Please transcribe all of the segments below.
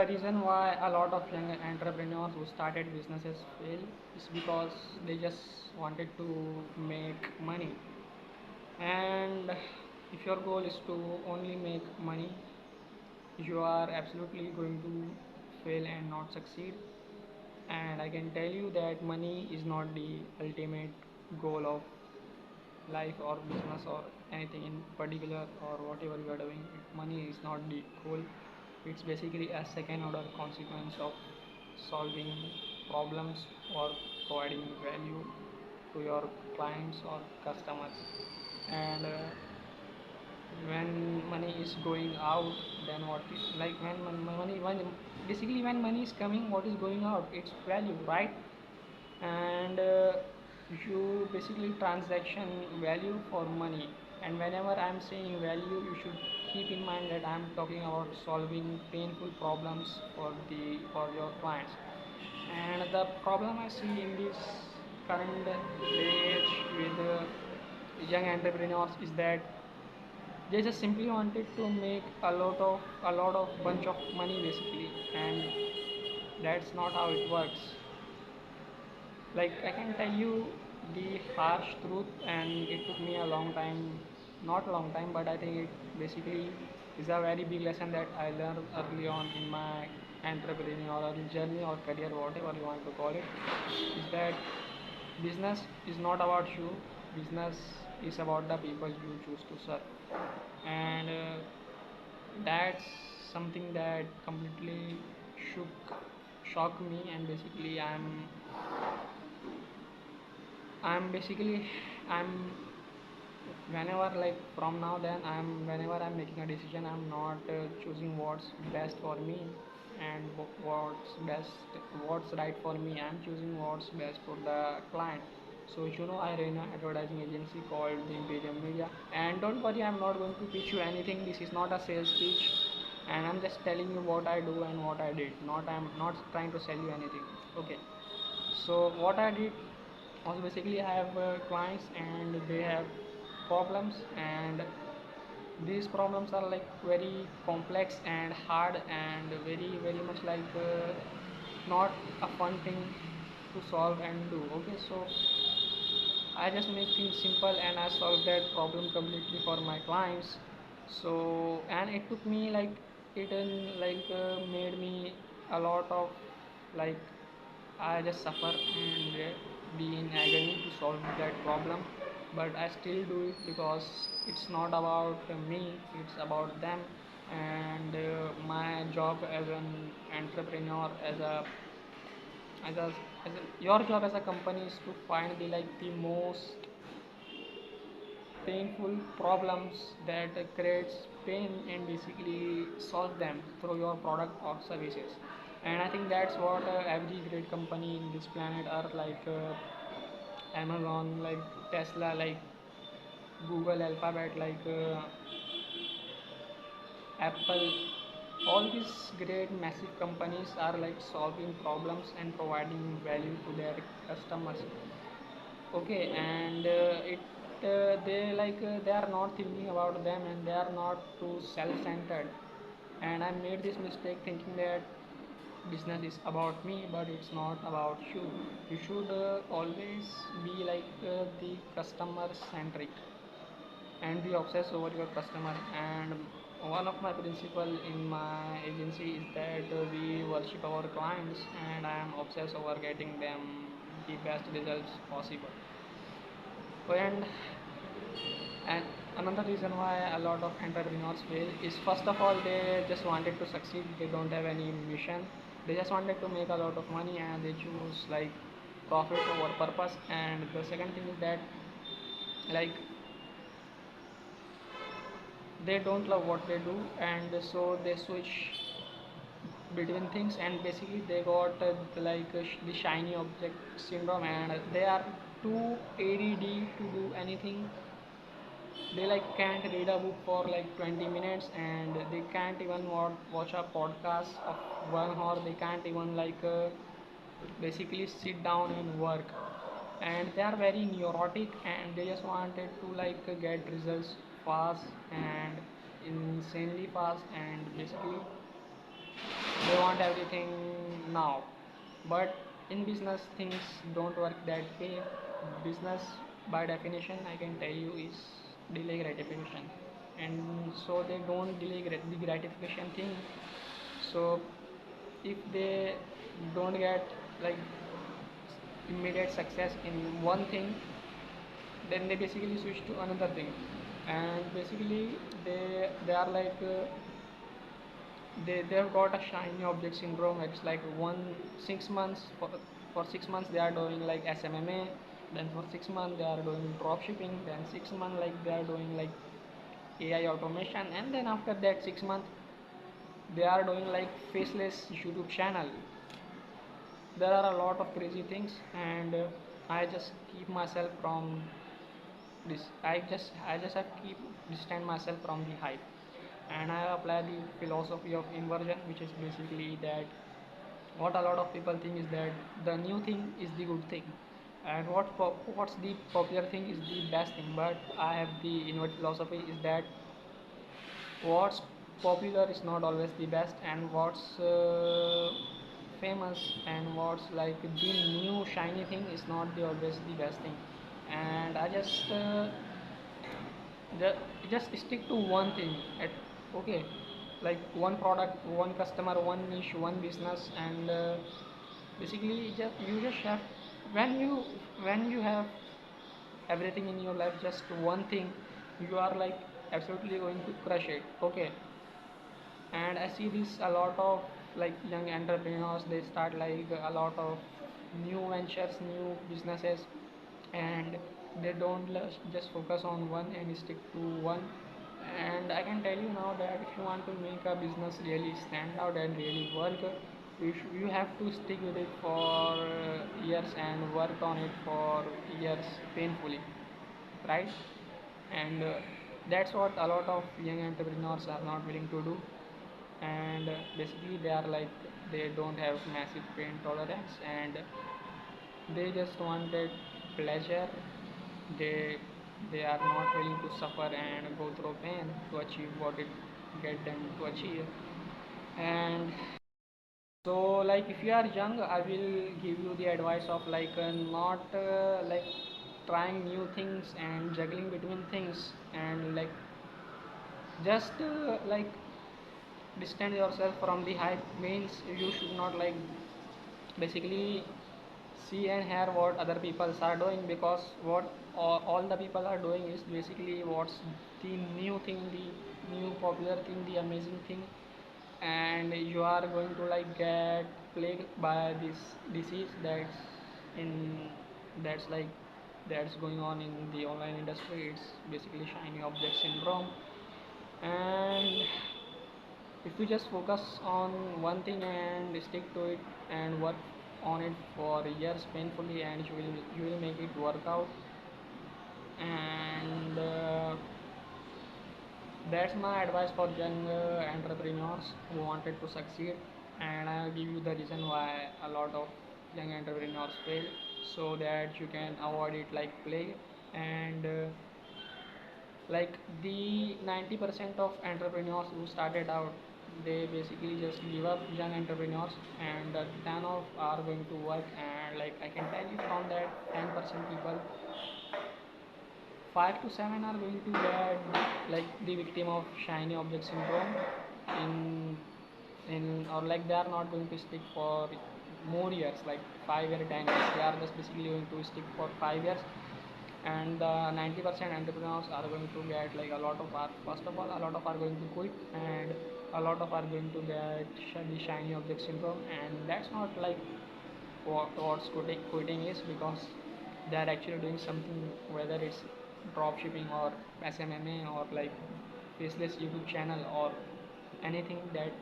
The reason why a lot of young entrepreneurs who started businesses fail is because they just wanted to make money. And if your goal is to only make money, you are absolutely going to fail and not succeed. And I can tell you that money is not the ultimate goal of life or business or anything in particular or whatever you are doing. Money is not the goal. It's basically a second order consequence of solving problems or providing value to your clients or customers. And when money is going out, then what is like when basically when money is coming, what is going out? It's value, right? And you basically transaction value for money. And whenever I'm saying value, you should keep in mind that I'm talking about solving painful problems for your clients. And the problem I see in this current age with young entrepreneurs is that they just simply wanted to make a lot of bunch of money basically, and that's not how it works. Like, I can tell you the harsh truth, and it took me a long time, not a long time, but I think it basically is a very big lesson that I learned early on in my entrepreneurial journey or career, whatever you want to call it, is that business is not about you. Business is about the people you choose to serve. And that's something that completely shook shocked me. And basically I'm basically I'm whenever, like, from now then, whenever I'm making a decision, I'm not choosing what's best for me and what's right for me. I'm choosing what's best for the client. So I run an advertising agency called the Imperium Media. And don't worry, I'm not going to pitch you anything. This is not a sales pitch, and I'm just telling you what I do and what I did. I'm not trying to sell you anything. Okay. So what I did was, basically, I have clients and they have problems, and these problems are like very complex and hard and very very much like not a fun thing to solve and do. Okay, so I just make things simple and I solve that problem completely for my clients. So, and it took me like, it made me a lot of, like, I just suffer and be in agony to solve that problem. But I still do it because it's not about me, it's about them. And my job as an entrepreneur, your job as a company is to find the most painful problems that creates pain and basically solve them through your product or services. And I think that's what every great company in this planet are, like Amazon, like Tesla, like Google, Alphabet, like Apple. All these great massive companies are like solving problems and providing value to their customers. Okay, and they are not thinking about them, and they are not too self-centered. And I made this mistake thinking that business is about me, but it's not about you. You should always be like the customer centric and be obsessed over your customer. And one of my principle in my agency is that we worship our clients, and I am obsessed over getting them the best results possible. And another reason why a lot of entrepreneurs fail is, first of all, they just wanted to succeed. They don't have any mission. They just wanted to make a lot of money, and they choose like profit over purpose. And the second thing is that, like, they don't love what they do, and so they switch between things. And basically they got the shiny object syndrome, and they are too ADD to do anything. They like can't read a book for like 20 minutes, and they can't even watch a podcast of 1 hour. They can't even basically sit down and work. And they are very neurotic, and they just wanted to get results fast and insanely fast. And basically they want want everything now. But in business things don't work that way. Business by definition I can tell you is delay gratification, and so they don't delay the gratification thing. So if they don't get like immediate success in one thing, then they basically switch to another thing. And basically they are like they've got a shiny object syndrome. It's like 6 months, for 6 months they are doing like SMMA, then for 6 months they are doing drop shipping, then 6 months like they are doing like AI automation, and then after that 6 months they are doing like faceless YouTube channel. There are a lot of crazy things, and I just keep myself from this. I just have to keep distance myself from the hype, and I apply the philosophy of inversion, which is basically that what a lot of people think is that the new thing is the good thing, and what's the popular thing is the best thing. But I have the inward philosophy is that what's popular is not always the best, and what's famous and what's like the new shiny thing is not the always the best thing. And I just stick to one thing at, okay, like one product, one customer, one niche, one business. And basically you just have, when you have everything in your life just one thing, you are like absolutely going to crush it, okay. And I see this a lot of like young entrepreneurs, they start like a lot of new ventures, new businesses, and they don't just focus on one and stick to one. And I can tell you now that if you want to make a business really stand out and really work, you have to stick with it for years and work on it for years painfully, right? And that's what a lot of young entrepreneurs are not willing to do. And basically they are like, they don't have massive pain tolerance, and they just wanted pleasure. They they are not willing to suffer and go through pain to achieve what it get them to achieve. And so like if you are young, I will give you the advice of like not like trying new things and juggling between things, and like just like distance yourself from the hype. Means you should not like basically see and hear what other people are doing, because what all the people are doing is basically what's the new thing, the new popular thing, the amazing thing. And you are going to like get plagued by this disease in that's like that's going on in the online industry. It's basically shiny object syndrome. And if you just focus on one thing and stick to it and work on it for years painfully, and you will make it work out. And that's my advice for young entrepreneurs who wanted to succeed. And I'll give you the reason why a lot of young entrepreneurs fail, so that you can avoid it like plague. And like the 90% of entrepreneurs who started out, they basically just give up. Young entrepreneurs, and 10 of are going to work. And like I can tell you from that 10% people, 5 to 7 are going to get like the victim of shiny object syndrome in or like they are not going to stick for more years, like 5 or 10 years. They are just basically going to stick for 5 years. And 90% entrepreneurs are going to get like a lot of are, first of all, a lot of are going to quit, and a lot of are going to get the shiny object syndrome. And that's not like what's quitting is, because they are actually doing something, whether it's drop shipping or SMMA or like faceless YouTube channel or anything that's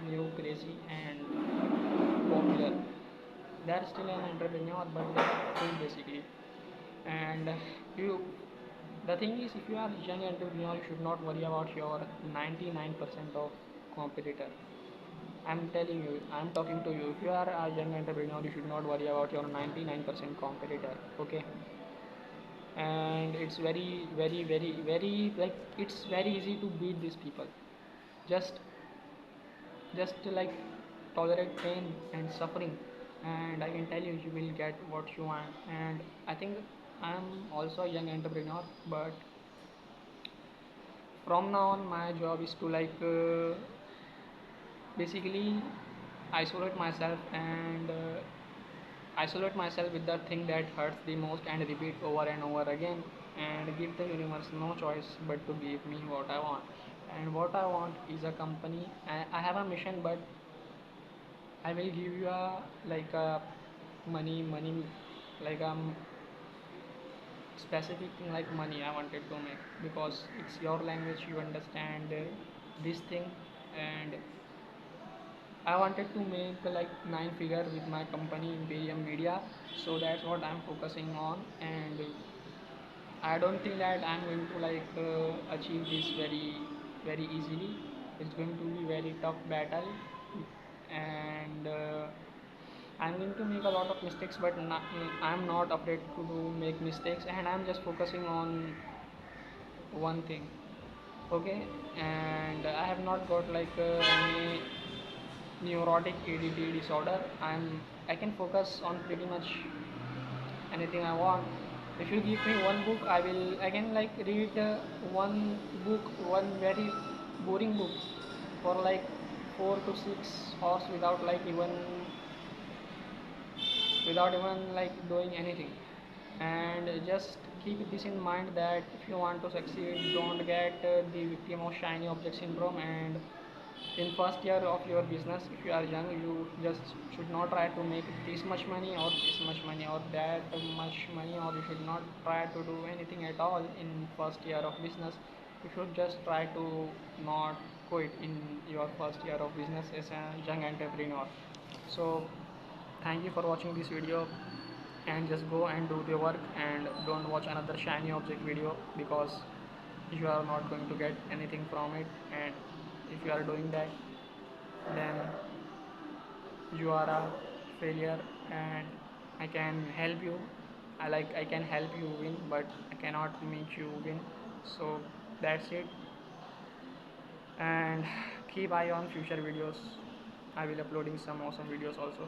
new, crazy, and popular. They are still an entrepreneur, but they are free basically. And you the thing is, if you are young entrepreneur, you should not worry about your 99% of competitor. I'm telling you, I'm talking to you. If you are a young entrepreneur, you should not worry about your 99% competitor, okay. And it's very very very very like it's very easy to beat these people. Just like tolerate pain and suffering, and I can tell you, you will get what you want. And I think I'm also a young entrepreneur, but from now on, my job is to basically isolate myself and isolate myself with the thing that hurts the most and repeat over and over again, and give the universe no choice but to give me what I want. And what I want is a company. I have a mission, but I will give you a like a money, like a specific thing like money I wanted to make, because it's your language, you understand this thing. And I wanted to make like 9 figure with my company Imperium Media, so that's what I'm focusing on. And I don't think that I'm going to achieve this very easily. It's going to be very tough battle, and I'm going to make a lot of mistakes, but I'm not afraid to make mistakes, and I'm just focusing on one thing. Okay, and I have not got any neurotic ADD disorder. I can focus on pretty much anything I want. If you give me one book, I can read one book, one very boring book, for like 4 to 6 hours without even doing anything. And just keep this in mind, that if you want to succeed, don't get the victim of shiny object syndrome. And in first year of your business, if you are young, you just should not try to make this much money or this much money or that much money, or you should not try to do anything at all in first year of business. You should just try to not quit in your first year of business as a young entrepreneur. So thank you for watching this video, and just go and do the work, and don't watch another shiny object video, because you are not going to get anything from it. And if you are doing that, then you are a failure. And I can help you, I can help you win, but I cannot make you win. So that's it. And keep eye on future videos. I will uploading some awesome videos also.